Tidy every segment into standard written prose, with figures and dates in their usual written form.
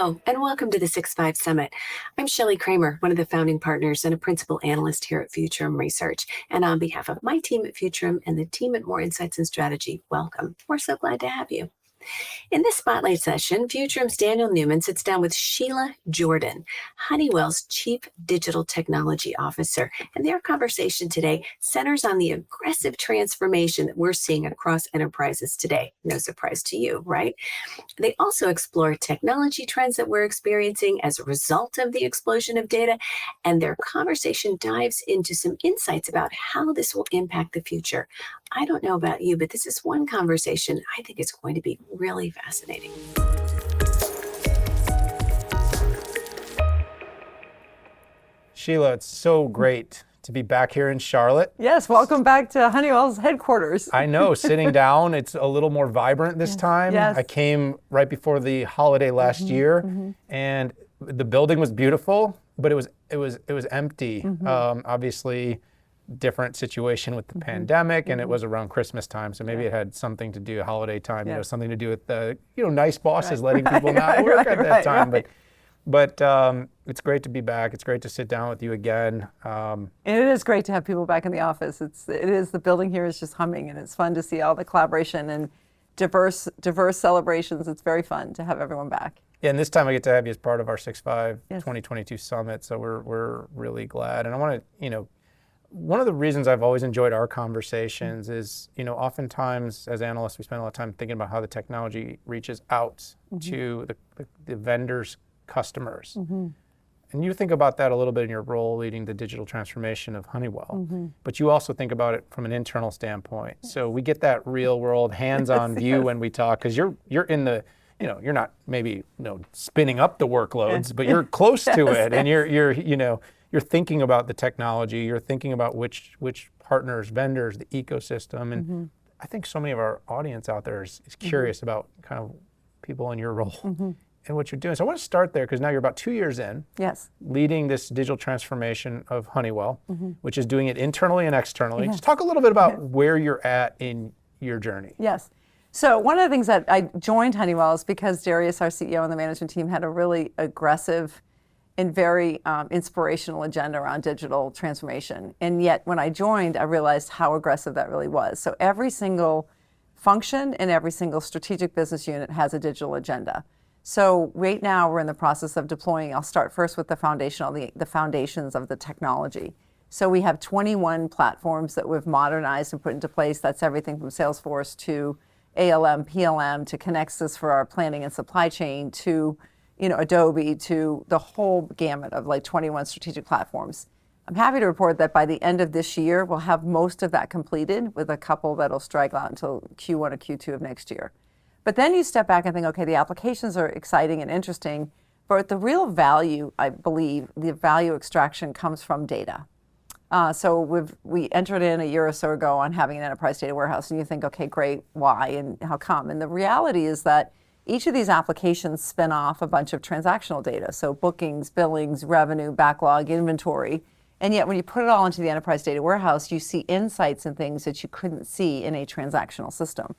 Hello, and welcome to the 6-5 Summit. I'm Shelley Kramer, one of the founding partners and a principal analyst here at Futurum Research. And on behalf of my team at Futurum and the team at Moor Insights and Strategy, welcome. We're so glad to have you. In this spotlight session, Futurum's Daniel Newman sits down with Sheila Jordan, Honeywell's Chief Digital Technology Officer, and their conversation today centers on the aggressive transformation that we're seeing across enterprises today. No surprise to you, right? They also explore technology trends that we're experiencing as a result of the explosion of data, and their conversation dives into some insights about how this will impact the future. I don't know about you, but this is one conversation I think is going to be really fascinating. Sheila, it's so great to be back here in Charlotte. Yes, welcome back to Honeywell's headquarters. I know, sitting down, it's a little more vibrant this time. Yes. I came right before the holiday last year, and the building was beautiful, but it was empty. Obviously, different situation with the pandemic, and it was around Christmas time, so maybe it had something to do, holiday time, something to do with the, nice bosses letting people not work at that time. But it's great to be back. It's great to sit down with you again. And it is great to have people back in the office. The building here is just humming, and it's fun to see all the collaboration and diverse celebrations. It's very fun to have everyone back. Yeah, and this time I get to have you as part of our 6-5 2022 Summit, so we're really glad. And I want to, one of the reasons I've always enjoyed our conversations is, oftentimes as analysts, we spend a lot of time thinking about how the technology reaches out to the vendors' customers. And you think about that a little bit in your role leading the digital transformation of Honeywell, but you also think about it from an internal standpoint. So we get that real world hands-on view when we talk, because you're in the, you're not maybe spinning up the workloads, but you're close to it, and you're thinking about the technology, you're thinking about which partners, vendors, the ecosystem, and I think so many of our audience out there is curious about kind of people in your role and what you're doing. So I want to start there, because now you're about 2 years in, leading this digital transformation of Honeywell, which is doing it internally and externally. Just talk a little bit about where you're at in your journey. Yes. So one of the things that I joined Honeywell is because Darius, our CEO, and the management team had a really aggressive and very inspirational agenda around digital transformation. And yet when I joined, I realized how aggressive that really was. So every single function and every single strategic business unit has a digital agenda. So right now we're in the process of deploying. I'll start first with the foundations of the technology. So we have 21 platforms that we've modernized and put into place. That's everything from Salesforce to ALM, PLM, to Connexus for our planning and supply chain, to Adobe, to the whole gamut of 21 strategic platforms. I'm happy to report that by the end of this year, we'll have most of that completed, with a couple that'll straggle out until Q1 or Q2 of next year. But then you step back and think, okay, the applications are exciting and interesting, but the real value, I believe, the value extraction comes from data. So we entered in a year or so ago on having an enterprise data warehouse, and you think, okay, great, why and how come? And the reality is that each of these applications spin off a bunch of transactional data, so bookings, billings, revenue, backlog, inventory, and yet when you put it all into the enterprise data warehouse, you see insights and things that you couldn't see in a transactional system.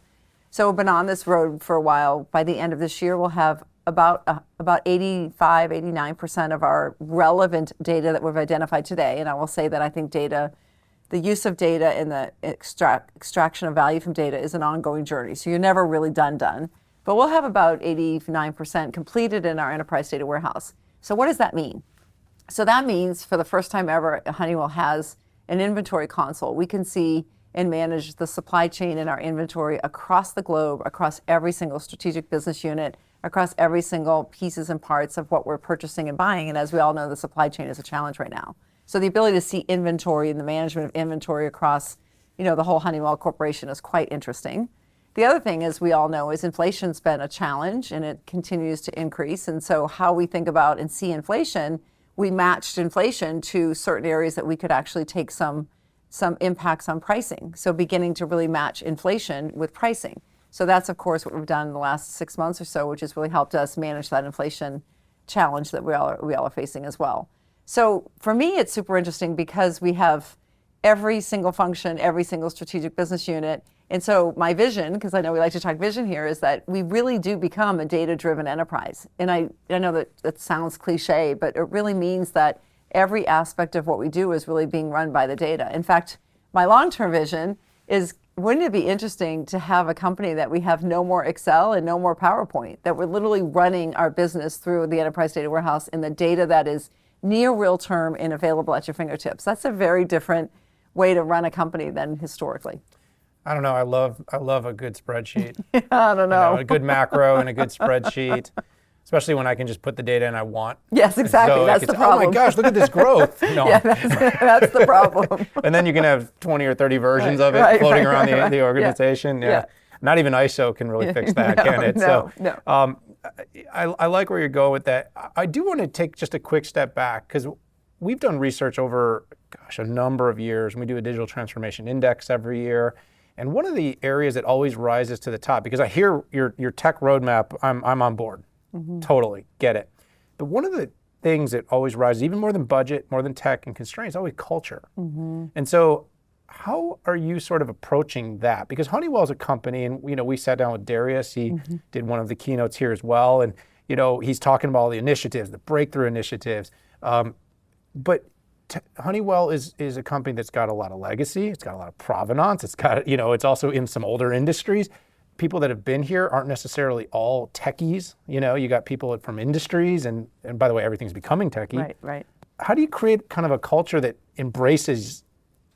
So we've been on this road for a while. By the end of this year, we'll have about 85, 89% of our relevant data that we've identified today. And I will say that I think data, the use of data and the extraction of value from data is an ongoing journey. So you're never really done. But we'll have about 89% completed in our enterprise data warehouse. So what does that mean? So that means for the first time ever, Honeywell has an inventory console. We can see and manage the supply chain and our inventory across the globe, across every single strategic business unit, across every single pieces and parts of what we're purchasing and buying. And as we all know, the supply chain is a challenge right now. So the ability to see inventory and the management of inventory across, the whole Honeywell Corporation is quite interesting. The other thing, as we all know, is inflation's been a challenge, and it continues to increase. And so how we think about and see inflation, we matched inflation to certain areas that we could actually take some impacts on pricing. So beginning to really match inflation with pricing. So that's, of course, what we've done in the last 6 months or so, which has really helped us manage that inflation challenge that we all are facing as well. So for me, it's super interesting because we have every single function, every single strategic business unit, And so my vision, because I know we like to talk vision here, is that we really do become a data-driven enterprise. And I know that sounds cliche, but it really means that every aspect of what we do is really being run by the data. In fact, my long-term vision is, wouldn't it be interesting to have a company that we have no more Excel and no more PowerPoint, that we're literally running our business through the enterprise data warehouse in the data that is near real term and available at your fingertips. That's a very different way to run a company than historically. I don't know. I love a good spreadsheet. I don't know. A good macro and a good spreadsheet, especially when I can just put the data in I want. Yes, exactly. So that's the problem. Oh my gosh, look at this growth. No. Yeah, that's the problem. And then you can have 20 or 30 versions of it floating around the organization. Yeah. Not even ISO can really fix that, can it? No. I like where you're going with that. I do want to take just a quick step back, because we've done research over, a number of years, and we do a digital transformation index every year. And one of the areas that always rises to the top, because I hear your tech roadmap, I'm on board. Totally get it. But one of the things that always rises, even more than budget, more than tech and constraints, is always culture. And so how are you sort of approaching that? Because Honeywell is a company, and we sat down with Darius. He did one of the keynotes here as well, and he's talking about all the initiatives, the breakthrough initiatives. But Honeywell is a company that's got a lot of legacy. It's got a lot of provenance. It's got it's also in some older industries. People that have been here aren't necessarily all techies. You got people from industries, and by the way, everything's becoming techie. Right. How do you create kind of a culture that embraces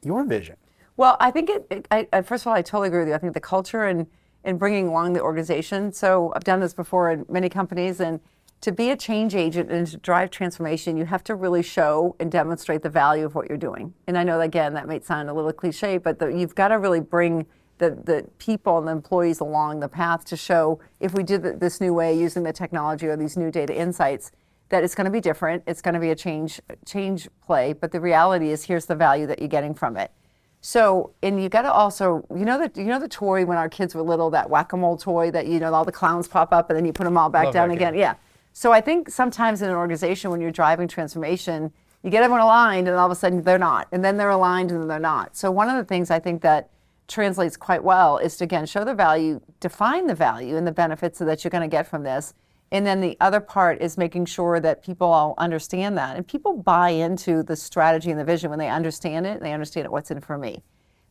your vision? Well, I think first of all, I totally agree with you. I think the culture and bringing along the organization. So I've done this before in many companies, and to be a change agent and to drive transformation, you have to really show and demonstrate the value of what you're doing. And I know, again, that might sound a little cliche, but you've got to really bring the people and the employees along the path to show, if we did this new way using the technology or these new data insights, that it's going to be different. It's going to be a change play. But the reality is, here's the value that you're getting from it. So, and you got to also, the toy when our kids were little, that whack-a-mole toy that, all the clowns pop up and then you put them all back down again. Yeah. So I think sometimes in an organization, when you're driving transformation, you get everyone aligned and all of a sudden they're not. And then they're aligned and then they're not. So one of the things I think that translates quite well is to, again, show the value, define the value and the benefits that you're going to get from this. And then the other part is making sure that people all understand that. And people buy into the strategy and the vision when they understand it, and they understand what's in it for me.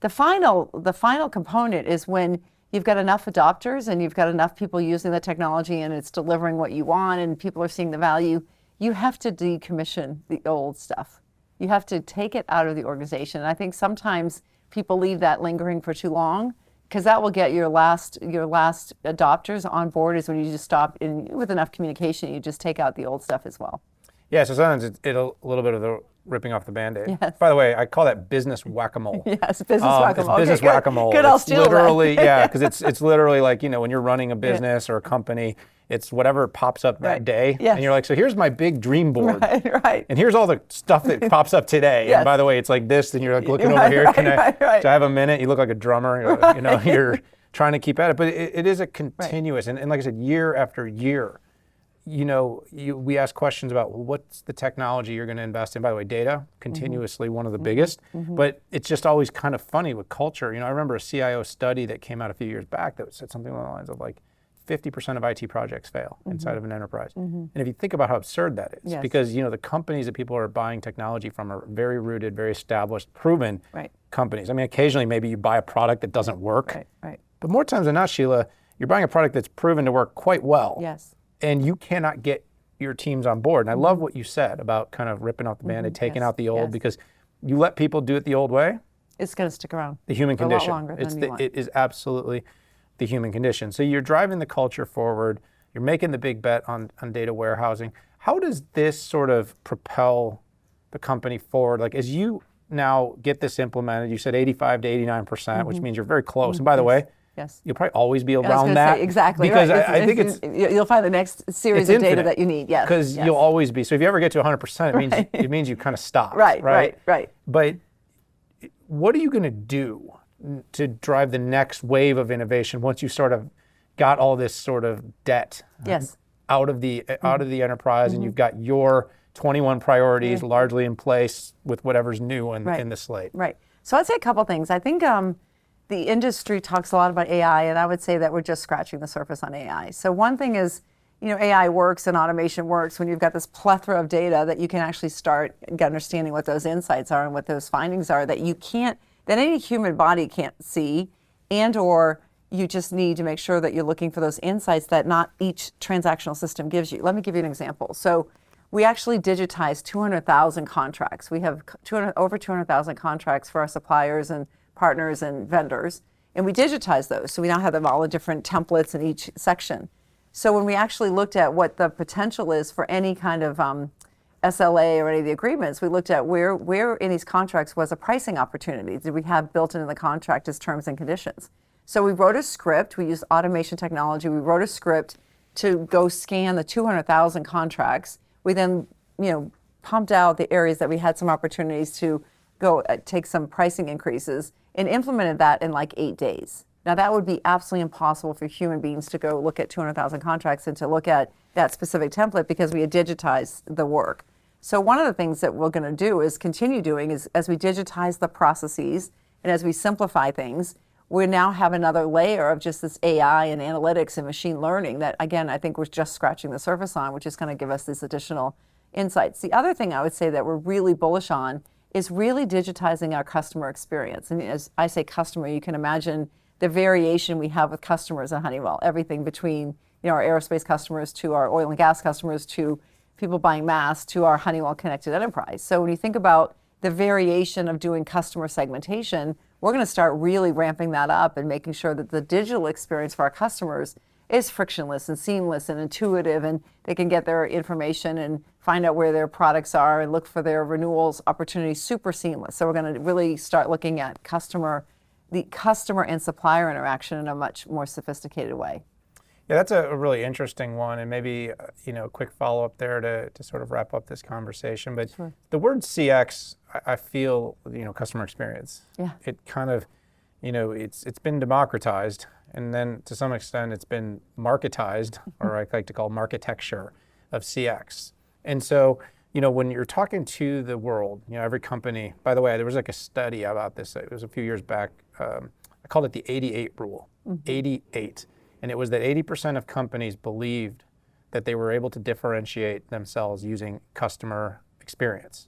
The final component is when you've got enough adopters and you've got enough people using the technology and it's delivering what you want and people are seeing the value, you have to decommission the old stuff. You have to take it out of the organization. And I think sometimes people leave that lingering for too long, because that will get your last adopters on board, is when you just stop, with enough communication, you just take out the old stuff as well. Yeah, so sometimes it's a little bit of the ripping off the Band-Aid. Yes. By the way, I call that business whack-a-mole. Yes, business whack-a-mole. It's business whack-a-mole. Good, I'll steal literally, that. Yeah, because it's literally like, when you're running a business or a company, it's whatever pops up that day. Yes. And you're like, so here's my big dream board. Right. And here's all the stuff that pops up today. Yes. And by the way, it's like this, and you're like looking over here. Do I have a minute? You look like a drummer. You're trying to keep at it. But it is a continuous, and like I said, year after year, we ask questions about, well, what's the technology you're going to invest in? By the way, data, continuously one of the biggest. But it's just always kind of funny with culture. I remember a CIO study that came out a few years back that said something along the lines of like, 50% of IT projects fail inside of an enterprise. And if you think about how absurd that is, because the companies that people are buying technology from are very rooted, very established, proven companies. I mean, occasionally maybe you buy a product that doesn't work. Right. But more times than not, Sheila, you're buying a product that's proven to work quite well. Yes. And you cannot get your teams on board. And I love what you said about kind of ripping off the Band-Aid, taking out the old, because you let people do it the old way, it's going to stick around. The human for condition. A lot longer than you want. It is absolutely the human condition. So you're driving the culture forward. You're making the big bet on data warehousing. How does this sort of propel the company forward? Like, as you now get this implemented, you said 85 to 89%, which means you're very close. And by the way, you'll probably always be around that. Exactly. Because I think you'll find the next series of data that you need. Yes. Because you'll always be. So if you ever get to 100%, it means you kind of stop. Right. But what are you going to do to drive the next wave of innovation once you sort of got all this sort of debt out of the enterprise, and you've got your 21 priorities largely in place with whatever's new in the slate? Right. So I'd say a couple things. I think the industry talks a lot about AI, and I would say that we're just scratching the surface on AI. So one thing is, AI works and automation works when you've got this plethora of data that you can actually start understanding what those insights are and what those findings are that that any human body can't see, and or you just need to make sure that you're looking for those insights that not each transactional system gives you. Let me give you an example. So we actually digitized 200,000 contracts. We have over 200,000 contracts for our suppliers and partners and vendors, and we digitized those. So we now have them all in different templates in each section. So when we actually looked at what the potential is for any kind of SLA or any of the agreements, we looked at where in these contracts was a pricing opportunity. Did we have built into the contract as terms and conditions? So we wrote a script. We used automation technology. We wrote a script to go scan the 200,000 contracts. We then, pumped out the areas that we had some opportunities to go take some pricing increases and implemented that in like 8 days. Now that would be absolutely impossible for human beings to go look at 200,000 contracts and to look at that specific template because we had digitized the work. So one of the things that we're going to do is continue doing is as we digitize the processes and as we simplify things, we now have another layer of just this AI and analytics and machine learning that, again, I think we're just scratching the surface on, which is going to give us these additional insights. The other thing I would say that we're really bullish on is really digitizing our customer experience. And as I say customer, you can imagine the variation we have with customers at Honeywell, everything between our aerospace customers to our oil and gas customers to people buying masks to our Honeywell Connected Enterprise. So when you think about the variation of doing customer segmentation, we're going to start really ramping that up and making sure that the digital experience for our customers is frictionless and seamless and intuitive, and they can get their information and find out where their products are and look for their renewals opportunities super seamless. So we're going to really start looking at the customer and supplier interaction in a much more sophisticated way. Yeah, that's a really interesting one, and maybe a quick follow-up there to sort of wrap up this conversation. But Sure. The word CX, I feel, customer experience. Yeah. It kind of, it's been democratized, and then to some extent it's been marketized, or I like to call marketecture of CX. And so, when you're talking to the world, every company. By the way, there was like a study about this. It was a few years back. I called it the 88 rule. 88. And it was that 80% of companies believed that they were able to differentiate themselves using customer experience.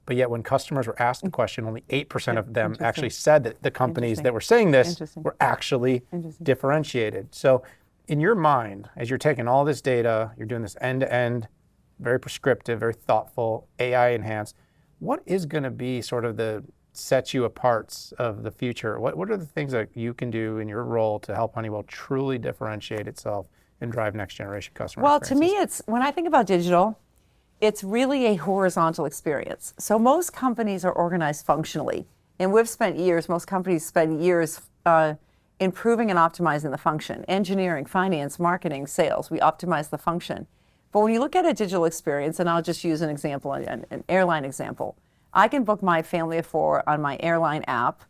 But yet when customers were asked the question, only 8% of them actually said that the companies that were saying this were actually differentiated. So in your mind, as you're taking all this data, you're doing this end-to-end, very prescriptive, very thoughtful, AI enhanced, what is going to be sort of the set you apart of the future? What are the things that you can do in your role to help Honeywell truly differentiate itself and drive next generation customer experiences? To me, it's when I think about digital, it's really a horizontal experience. So most companies are organized functionally, and most companies spend years improving and optimizing the function. Engineering, finance, marketing, sales, we optimize the function. But when you look at a digital experience, and I'll just use an example, an airline example, I can book my family of 4 on my airline app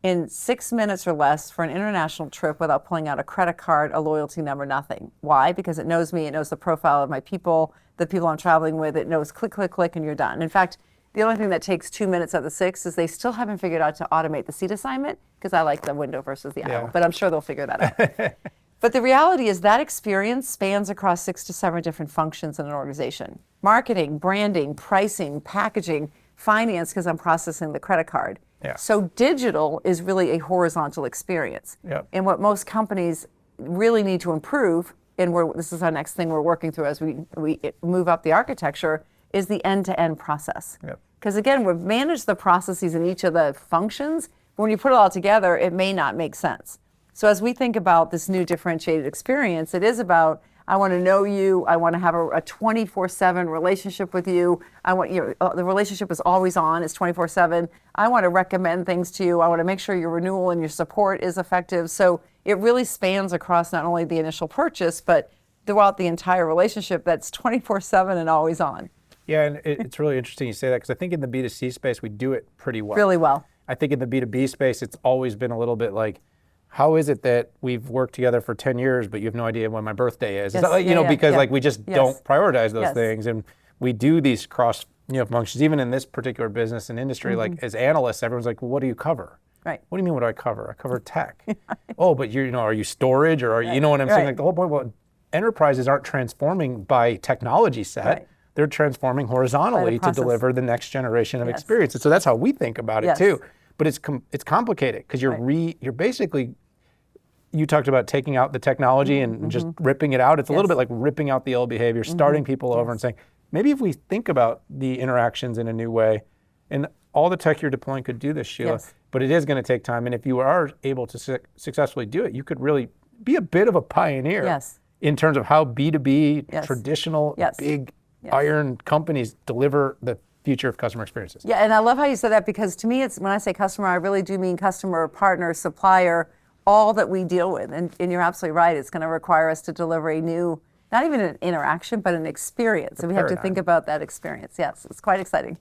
in 6 minutes or less for an international trip without pulling out a credit card, a loyalty number, nothing. Why? Because it knows me, it knows the profile of my people, the people I'm traveling with, it knows click, click, click, and you're done. In fact, the only thing that takes 2 minutes of the 6 is they still haven't figured out to automate the seat assignment, because I like the window versus the aisle, but I'm sure they'll figure that out. But the reality is that experience spans across 6 to 7 different functions in an organization. Marketing, branding, pricing, packaging, finance, because I'm processing the credit card. So digital is really a horizontal experience. And what most companies really need to improve, and this is our next thing we're working through as we move up the architecture, is the end-to-end process. Because again, we've managed the processes in each of the functions, but when you put it all together, it may not make sense. So as we think about this new differentiated experience, it is about, I want to know you, I want to have a 24/7 relationship with you. I want the relationship is always on, it's 24/7. I want to recommend things to you. I want to make sure your renewal and your support is effective. So it really spans across not only the initial purchase, but throughout the entire relationship that's 24/7 and always on. Yeah, and it's really interesting you say that, because I think in the B2C space, we do it pretty well. Really well. I think in the B2B space, it's always been a little bit like, how is it that we've worked together for 10 years, but you have no idea when my birthday is? Is that like, because like we just don't prioritize those things, and we do these cross functions. Even in this particular business and industry, like as analysts, everyone's like, well, what do you cover? Right. What do you mean, what do I cover? I cover tech. Oh, but are you storage or are you know what I'm saying? Like the whole point, well, enterprises aren't transforming by technology set. Right. They're transforming horizontally to deliver the next generation of experiences. So that's how we think about it too. But it's complicated because you're basically, you talked about taking out the technology and just ripping it out. It's a little bit like ripping out the old behavior, starting people over and saying, maybe if we think about the interactions in a new way, and all the tech you're deploying could do this, Sheila, but it is going to take time. And if you are able to successfully do it, you could really be a bit of a pioneer in terms of how B2B, traditional, big iron companies deliver the future of customer experiences. Yeah, and I love how you said that, because to me, it's when I say customer, I really do mean customer, partner, supplier, all that we deal with. And you're absolutely right. It's going to require us to deliver a new, not even an interaction, but an experience. And we have to think about that experience. Yes, it's quite exciting.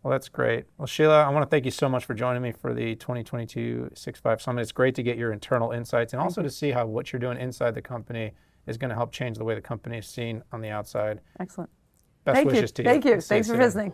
Well, that's great. Well, Sheila, I want to thank you so much for joining me for the 2022 6.5 Summit. It's great to get your internal insights and also to see how what you're doing inside the company is going to help change the way the company is seen on the outside. Excellent. Best wishes to you. Thank you. Thanks for visiting.